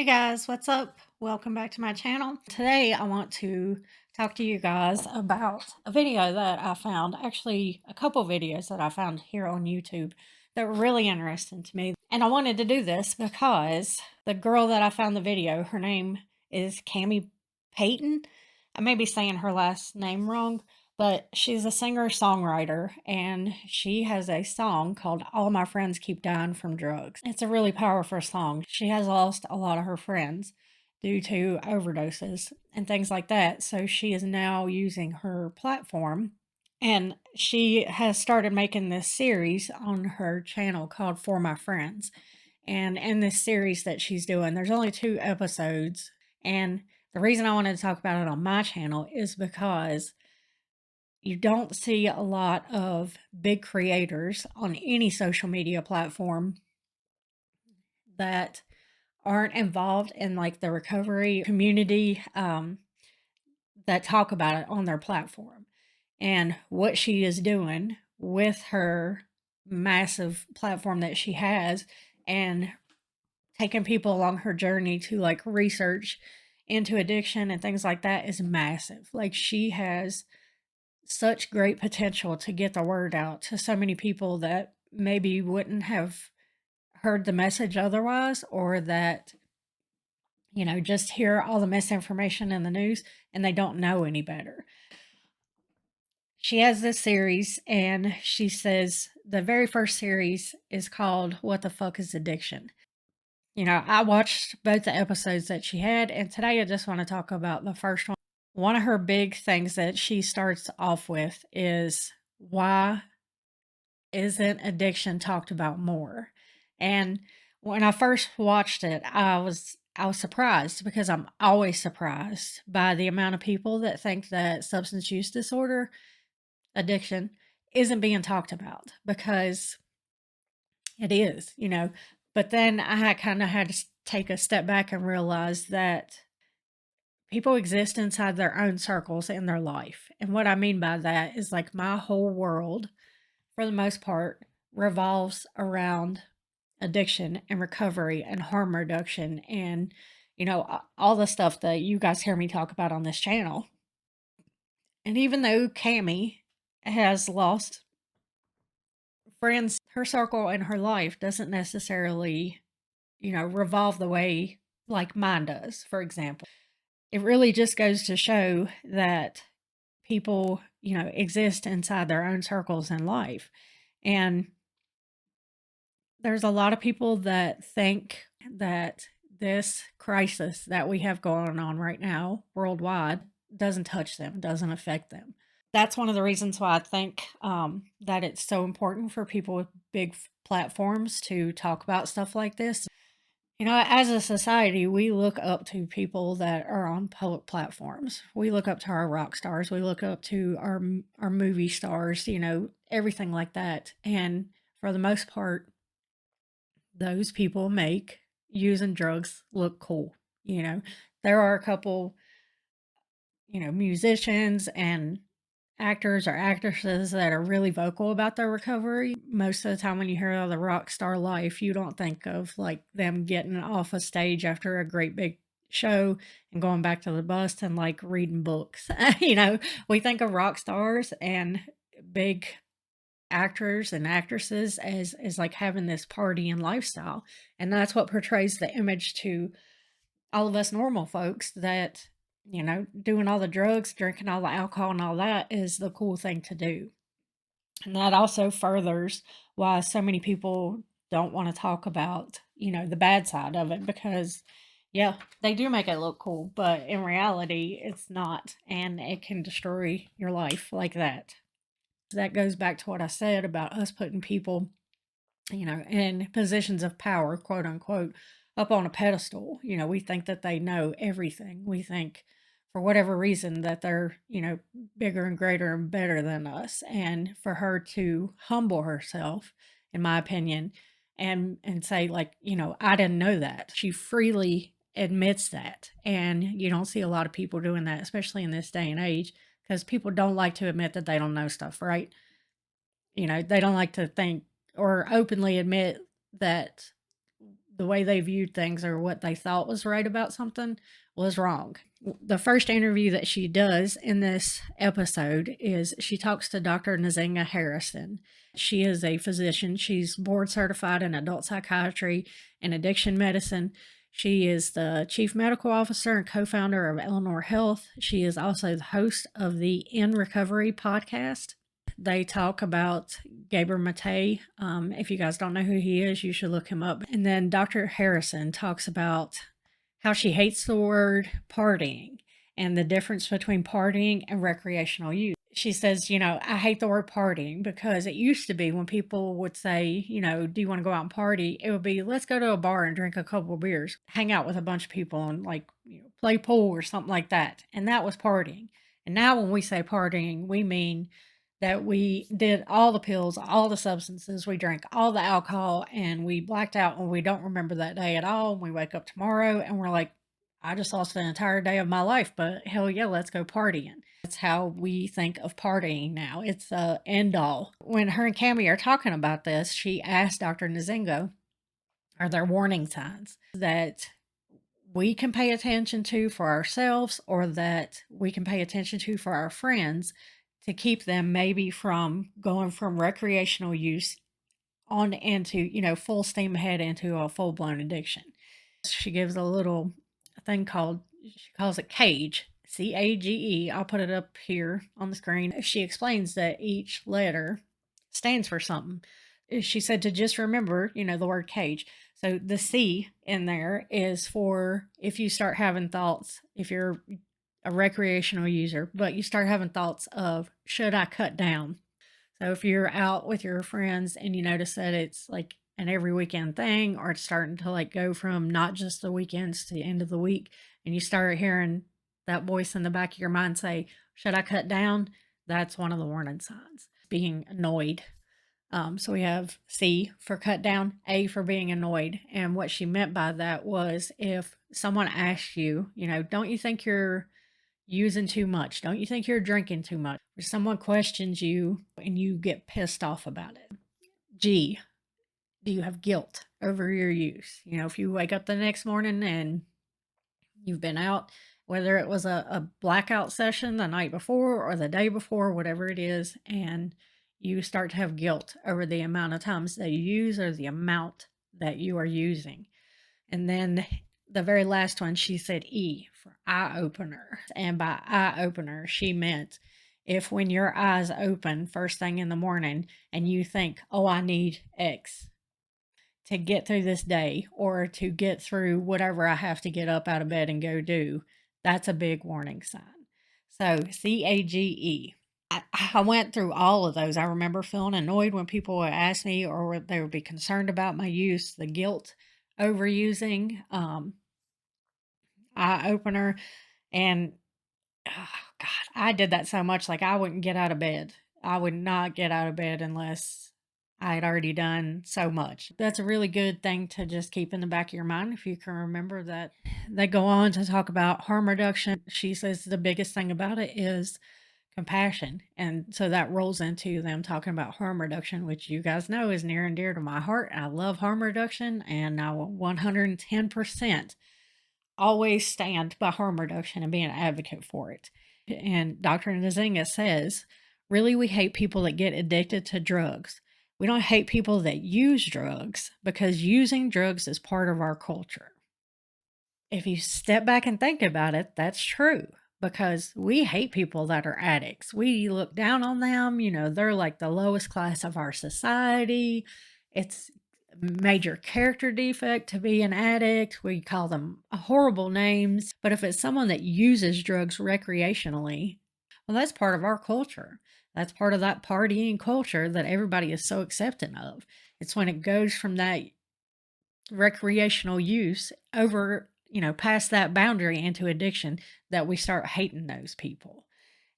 Hey guys, what's up? Welcome back to my channel. Today I want to talk to you guys about a video that I found, actually a couple videos that I found here on YouTube that were really interesting to me. And I wanted to do this because the girl that I found the video, her name is Cami Petyn. I may be saying her last name wrong, but she's a singer-songwriter, and she has a song called All My Friends Keep Dying from Drugs. It's a really powerful song. She has lost a lot of her friends due to overdoses and things like that, so she is now using her platform, and she has started making this series on her channel called For My Friends. And in this series that she's doing, there's only 2 episodes, and the reason I wanted to talk about it on my channel is because you don't see a lot of big creators on any social media platform that aren't involved in like the recovery community, that talk about it on their platform. And what she is doing with her massive platform that she has, and taking people along her journey to like research into addiction and things like that, is massive. Like, she has such great potential to get the word out to so many people that maybe wouldn't have heard the message otherwise, or that, just hear all the misinformation in the news and they don't know any better. She has this series, and she says the very first series is called What the Fuck is Addiction? I watched both the episodes that she had, and today I just want to talk about the first one. One of her big things that she starts off with is, why isn't addiction talked about more? And when I first watched it, I was surprised, because I'm always surprised by the amount of people that think that substance use disorder, addiction, isn't being talked about, because it is. But then I kind of had to take a step back and realize that people exist inside their own circles in their life. And what I mean by that is, like, my whole world, for the most part, revolves around addiction and recovery and harm reduction and, all the stuff that you guys hear me talk about on this channel. And even though Cami has lost friends, her circle in her life doesn't necessarily, revolve the way like mine does, for example. It really just goes to show that people, exist inside their own circles in life. And there's a lot of people that think that this crisis that we have going on right now worldwide doesn't touch them, doesn't affect them. That's one of the reasons why I think that it's so important for people with big platforms to talk about stuff like this. As a society, we look up to people that are on public platforms. We look up to our rock stars. We look up to our movie stars, everything like that. And for the most part, those people make using drugs look cool. There are a couple, musicians and actors or actresses that are really vocal about their recovery. Most of the time when you hear of the rock star life, you don't think of like them getting off a stage after a great big show and going back to the bus and like reading books. We think of rock stars and big actors and actresses as like having this party and lifestyle. And that's what portrays the image to all of us normal folks, that, doing all the drugs, drinking all the alcohol and all that is the cool thing to do. And that also furthers why so many people don't want to talk about, the bad side of it, because yeah, they do make it look cool, but in reality, it's not. And it can destroy your life like that. That goes back to what I said about us putting people, in positions of power, quote unquote, up on a pedestal. We think that they know everything. We think, for whatever reason, that they're, bigger and greater and better than us. And for her to humble herself, in my opinion, and say, like, I didn't know that. She freely admits that. And you don't see a lot of people doing that, especially in this day and age, because people don't like to admit that they don't know stuff, right? They don't like to think or openly admit that the way they viewed things or what they thought was right about something was wrong. The first interview that she does in this episode is she talks to Dr. Nazenga Harrison. She is a physician. She's board certified in adult psychiatry and addiction medicine. She is the chief medical officer and co-founder of Eleanor Health. She is also the host of the In Recovery podcast. They talk about Gabriel Maté. If you guys don't know who he is, you should look him up. And then Dr. Harrison talks about how she hates the word partying and the difference between partying and recreational use. She says, I hate the word partying because it used to be when people would say, do you want to go out and party? It would be, let's go to a bar and drink a couple of beers, hang out with a bunch of people and play pool or something like that. And that was partying. And now when we say partying, we mean that we did all the pills, all the substances, we drank all the alcohol, and we blacked out and we don't remember that day at all. We wake up tomorrow and we're like, I just lost an entire day of my life, but hell yeah, let's go partying. That's how we think of partying now. It's a end all. When her and Cami are talking about this, she asked Dr. Nzinga, are there warning signs that we can pay attention to for ourselves or that we can pay attention to for our friends to keep them maybe from going from recreational use on into, full steam ahead into a full-blown addiction. She gives a little thing she calls it CAGE, CAGE. I'll put it up here on the screen. She explains that each letter stands for something. She said to just remember, the word CAGE. So the C in there is for if you start having thoughts, if you're a recreational user, but you start having thoughts of, should I cut down? So if you're out with your friends and you notice that it's like an every weekend thing, or it's starting to go from not just the weekends to the end of the week, and you start hearing that voice in the back of your mind say, should I cut down? That's one of the warning signs. Being annoyed. So we have C for cut down, A for being annoyed. And what she meant by that was if someone asks you, don't you think you're using too much? Don't you think you're drinking too much? Or someone questions you and you get pissed off about it. G, do you have guilt over your use? If you wake up the next morning and you've been out, whether it was a blackout session the night before or the day before, whatever it is, and you start to have guilt over the amount of times that you use or the amount that you are using. And then the very last one, she said E for eye opener. And by eye opener, she meant if when your eyes open first thing in the morning and you think, oh, I need X to get through this day or to get through whatever I have to get up out of bed and go do, that's a big warning sign. So CAGE. I went through all of those. I remember feeling annoyed when people would ask me or they would be concerned about my use, the guilt overusing, eye opener, and oh God, I did that so much. I wouldn't get out of bed. I would not get out of bed unless I had already done so much. That's a really good thing to just keep in the back of your mind if you can remember that. They go on to talk about harm reduction. She says the biggest thing about it is compassion. And so that rolls into them talking about harm reduction, which you guys know is near and dear to my heart. I love harm reduction and I will 110% always stand by harm reduction and be an advocate for it. And Dr. Nzinga says, really, we hate people that get addicted to drugs. We don't hate people that use drugs because using drugs is part of our culture. If you step back and think about it, that's true because we hate people that are addicts. We look down on them. They're like the lowest class of our society. It's major character defect to be an addict. We call them horrible names. But if it's someone that uses drugs recreationally, well, that's part of our culture. That's part of that partying culture that everybody is so accepting of. It's when it goes from that recreational use over, past that boundary into addiction that we start hating those people.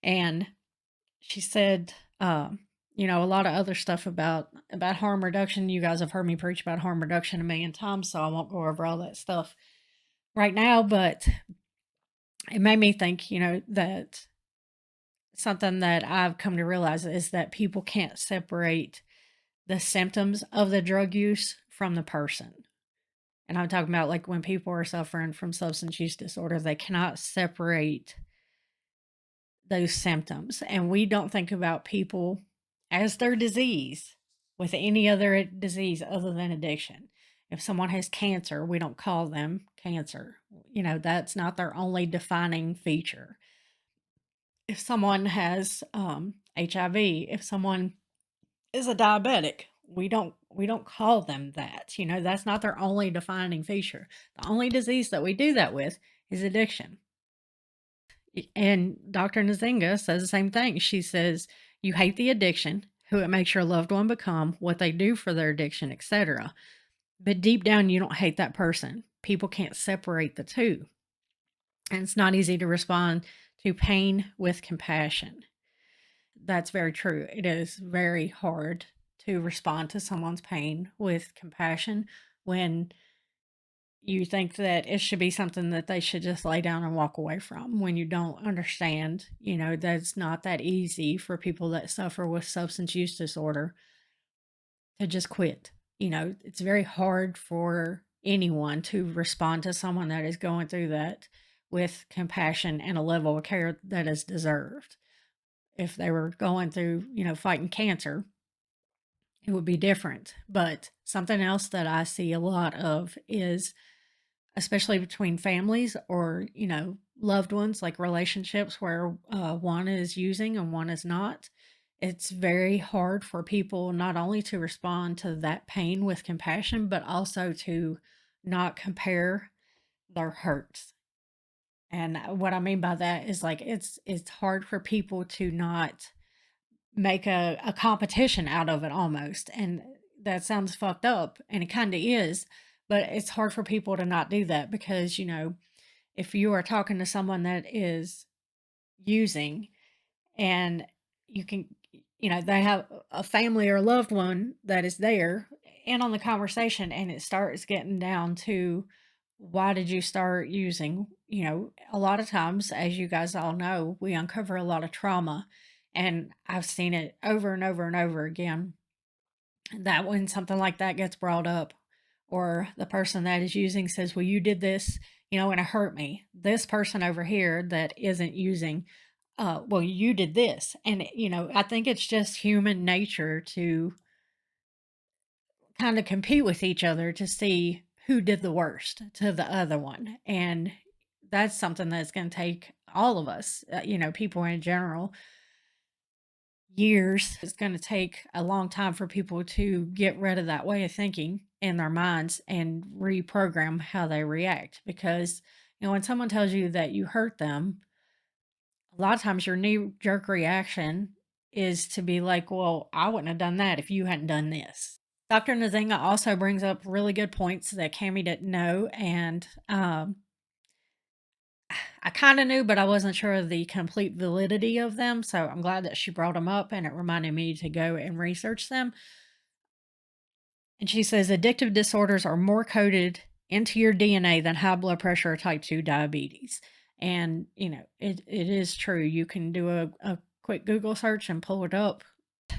And she said, a lot of other stuff about harm reduction. You guys have heard me preach about harm reduction a million times, so I won't go over all that stuff right now, but it made me think, that something that I've come to realize is that people can't separate the symptoms of the drug use from the person. And I'm talking about like when people are suffering from substance use disorder, they cannot separate those symptoms. And we don't think about people as their disease with any other disease other than addiction. If someone has cancer, we don't call them cancer. That's not their only defining feature. If someone has HIV, if someone is a diabetic, we don't call them that. That's not their only defining feature. The only disease that we do that with is addiction. And Dr. Nzinga says the same thing. She says, you hate the addiction, who it makes your loved one become, what they do for their addiction, etc. But deep down, you don't hate that person. People can't separate the two. And it's not easy to respond to pain with compassion. That's very true. It is very hard to respond to someone's pain with compassion when you think that it should be something that they should just lay down and walk away from. When you don't understand, that's not that easy for people that suffer with substance use disorder to just quit. It's very hard for anyone to respond to someone that is going through that with compassion and a level of care that is deserved. If they were going through, fighting cancer, it would be different. But something else that I see a lot of is, especially between families or, loved ones, like relationships where one is using and one is not. It's very hard for people not only to respond to that pain with compassion, but also to not compare their hurts. And what I mean by that is like it's hard for people to not make a competition out of it almost. And that sounds fucked up, and it kind of is, but it's hard for people to not do that because, if you are talking to someone that is using and you can, they have a family or loved one that is there and on the conversation, and it starts getting down to why did you start using? A lot of times, as you guys all know, we uncover a lot of trauma, and I've seen it over and over and over again that when something like that gets brought up, or the person that is using says, well, you did this, and it hurt me. This person over here that isn't using, well, you did this. And, I think it's just human nature to kind of compete with each other to see who did the worst to the other one. And that's something that's going to take all of us, people in general, years. It's going to take a long time for people to get rid of that way of thinking in their minds and reprogram how they react. Because, when someone tells you that you hurt them, a lot of times your knee jerk reaction is to be like, well, I wouldn't have done that if you hadn't done this. Dr. Nazenga also brings up really good points that Cami didn't know, and I kind of knew, but I wasn't sure of the complete validity of them, so I'm glad that she brought them up, and it reminded me to go and research them. And she says addictive disorders are more coded into your DNA than high blood pressure or type 2 diabetes. And, it is true. You can do a quick Google search and pull it up.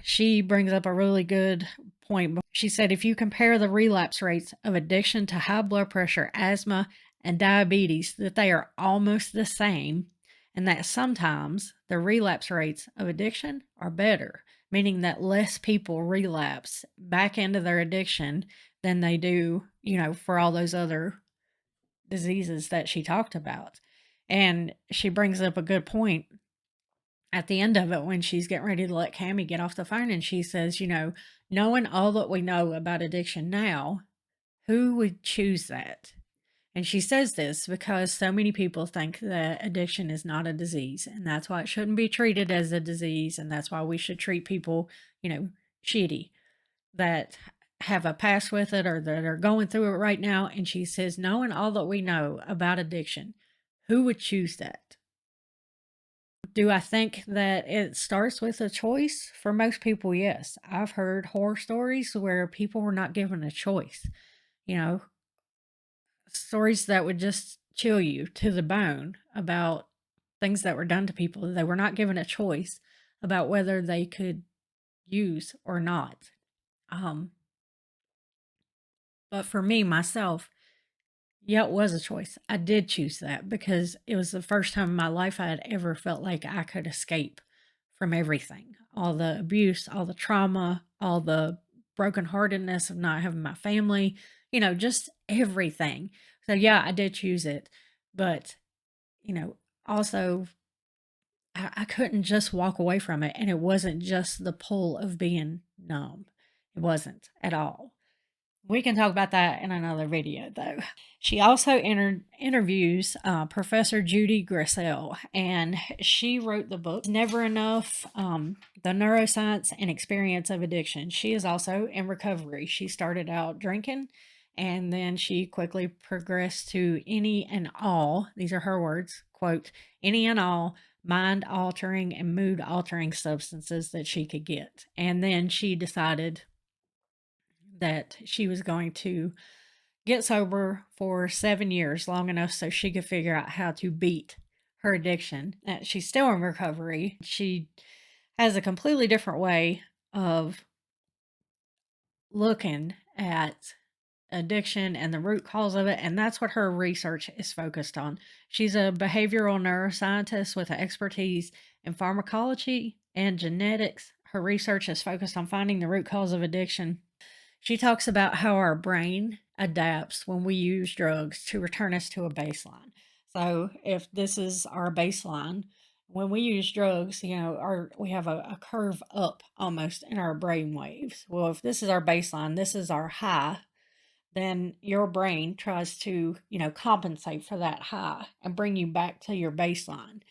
She brings up a really good point. She said if you compare the relapse rates of addiction to high blood pressure, asthma, and diabetes, that they are almost the same, and that sometimes the relapse rates of addiction are better, meaning that less people relapse back into their addiction than they do, for all those other diseases that she talked about. And she brings up a good point at the end of it when she's getting ready to let Cami get off the phone, and she says, knowing all that we know about addiction now, who would choose that? And she says this because so many people think that addiction is not a disease, and that's why it shouldn't be treated as a disease, and that's why we should treat people, shitty that have a past with it or that are going through it right now. And she says, knowing all that we know about addiction, who would choose that? Do I think that it starts with a choice? For most people, yes. I've heard horror stories where people were not given a choice. Stories that would just chill you to the bone about things that were done to people. They were not given a choice about whether they could use or not. But for me, myself, Yeah, it was a choice. I did choose that because it was the first time in my life I had ever felt like I could escape from everything. All the abuse, all the trauma, all the brokenheartedness of not having my family, just everything. So yeah, I did choose it. But, you know, also I couldn't just walk away from it. And it wasn't just the pull of being numb. It wasn't at all. We can talk about that in another video, though. She also interviews Professor Judy Grisel, and she wrote the book Never Enough, The Neuroscience and Experience of Addiction. She is also in recovery. She started out drinking, and then she quickly progressed to any and all, these are her words, quote, any and all mind altering and mood altering substances that she could get. And then she decided that she was going to get sober for 7 years, long enough so she could figure out how to beat her addiction. She's still in recovery. She has a completely different way of looking at addiction and the root cause of it, and that's what her research is focused on. She's a behavioral neuroscientist with an expertise in pharmacology and genetics. Her research is focused on finding the root cause of addiction. She talks about how our brain adapts when we use drugs to return us to a baseline. So, if this is our baseline, when we use drugs, we have a curve up almost in our brain waves. Well, if this is our baseline, this is our high, then your brain tries to, compensate for that high and bring you back to your baseline.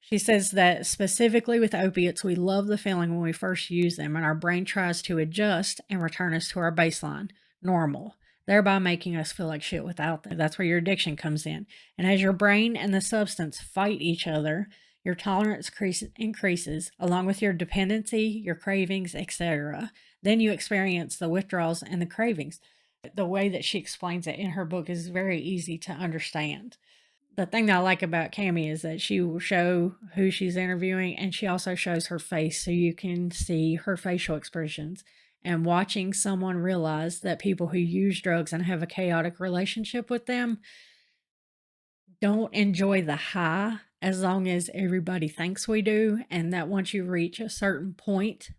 She says that specifically with opiates, we love the feeling when we first use them, and our brain tries to adjust and return us to our baseline, normal, thereby making us feel like shit without them. That's where your addiction comes in. And as your brain and the substance fight each other, your tolerance increases, along with your dependency, your cravings, etc. Then you experience the withdrawals and the cravings. The way that she explains it in her book is very easy to understand. The thing that I like about Cami is that she will show who she's interviewing, and she also shows her face so you can see her facial expressions. And watching someone realize that people who use drugs and have a chaotic relationship with them don't enjoy the high as long as everybody thinks we do, and that once you reach a certain point,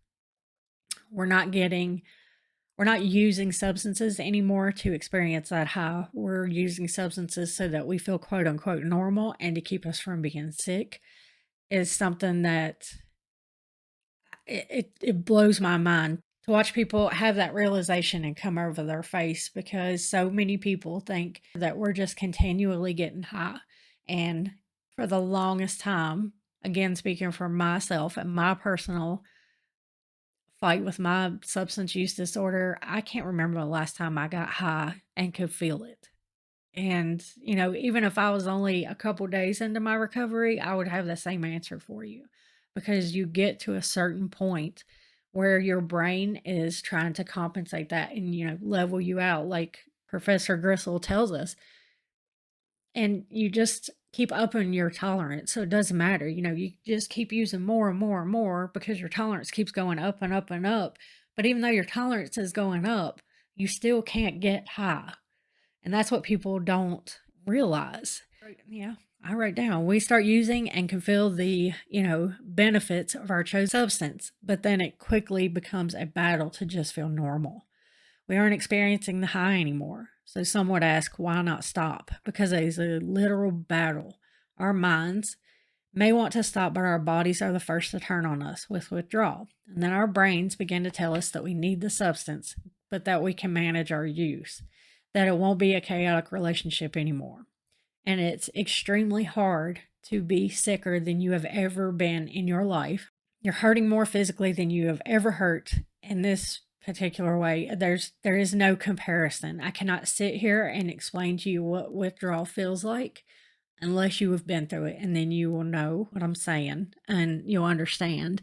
we're not using substances anymore to experience that high. We're using substances so that we feel quote unquote normal and to keep us from being sick is something that it blows my mind to watch people have that realization and come over their face, because so many people think that we're just continually getting high. And for the longest time, again, speaking for myself and my personal fight with my substance use disorder, I can't remember the last time I got high and could feel it. And, even if I was only a couple days into my recovery, I would have the same answer for you, because you get to a certain point where your brain is trying to compensate that and, level you out, like Professor Grisel tells us. And you just keep upping your tolerance. So it doesn't matter. You just keep using more and more and more because your tolerance keeps going up and up and up. But even though your tolerance is going up, you still can't get high. And that's what people don't realize. Yeah, I write down, we start using and can feel the, benefits of our chosen substance, but then it quickly becomes a battle to just feel normal. We aren't experiencing the high anymore. So some would ask, why not stop? Because it is a literal battle. Our minds may want to stop, but our bodies are the first to turn on us with withdrawal. And then our brains begin to tell us that we need the substance, but that we can manage our use, that it won't be a chaotic relationship anymore. And it's extremely hard to be sicker than you have ever been in your life. You're hurting more physically than you have ever hurt in this particular way. There is no comparison. I cannot sit here and explain to you what withdrawal feels like unless you have been through it, and then you will know what I'm saying and you'll understand.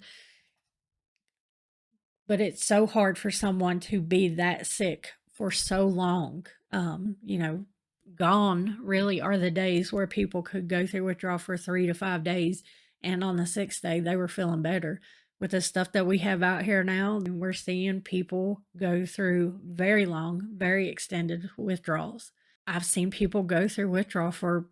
But it's so hard for someone to be that sick for so long. Gone really are the days where people could go through withdrawal for 3 to 5 days, and on the 6th day they were feeling better. With the stuff that we have out here now, we're seeing people go through very long, very extended withdrawals. I've seen people go through withdrawal for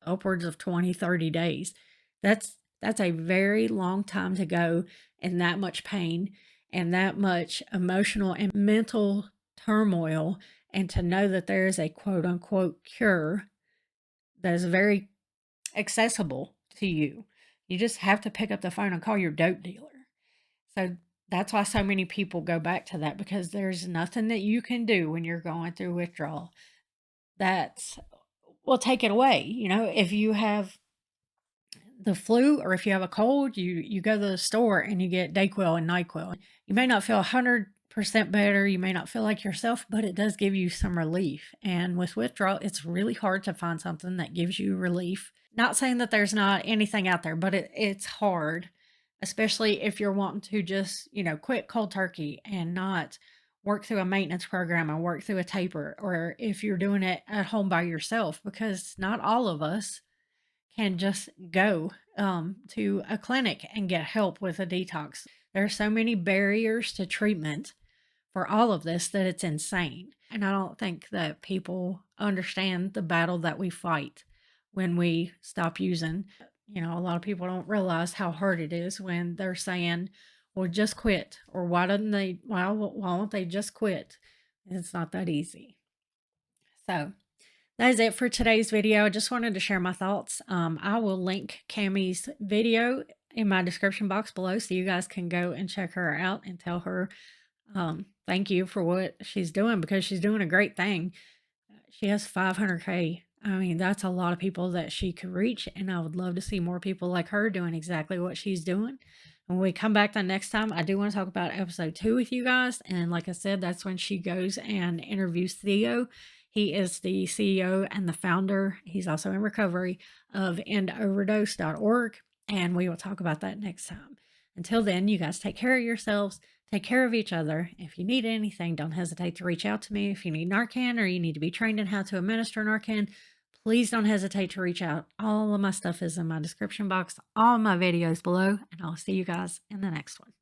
upwards of 20, 30 days. That's a very long time to go in that much pain and that much emotional and mental turmoil, and to know that there is a quote unquote cure that is very accessible to you. You just have to pick up the phone and call your dope dealer. So that's why so many people go back to that, because there's nothing that you can do when you're going through withdrawal that will take it away. You know, if you have the flu or if you have a cold, you go to the store and you get Dayquil and NyQuil. You may not feel 100% better, you may not feel like yourself, but it does give you some relief. And with withdrawal, it's really hard to find something that gives you relief. Not saying that there's not anything out there, but it's hard, especially if you're wanting to just, you know, quit cold turkey and not work through a maintenance program and work through a taper, or if you're doing it at home by yourself, because not all of us can just go to a clinic and get help with a detox. There are so many barriers to treatment for all of this that it's insane. And I don't think that people understand the battle that we fight when we stop using. You know, a lot of people don't realize how hard it is when they're saying, well, just quit, or why won't they just quit? It's not that easy. So that is it for today's video. I just wanted to share my thoughts. I will link Cami's video in my description box below, so you guys can go and check her out and tell her thank you for what she's doing, because she's doing a great thing. She has 500K. I mean, that's a lot of people that she could reach, and I would love to see more people like her doing exactly what she's doing. When we come back the next time, I do want to talk about episode 2 with you guys. And like I said, that's when she goes and interviews Theo. He is the CEO and the founder. He's also in recovery of endoverdose.org. And we will talk about that next time. Until then, you guys take care of yourselves. Take care of each other. If you need anything, don't hesitate to reach out to me. If you need Narcan or you need to be trained in how to administer Narcan, please don't hesitate to reach out. All of my stuff is in my description box, all my videos below, and I'll see you guys in the next one.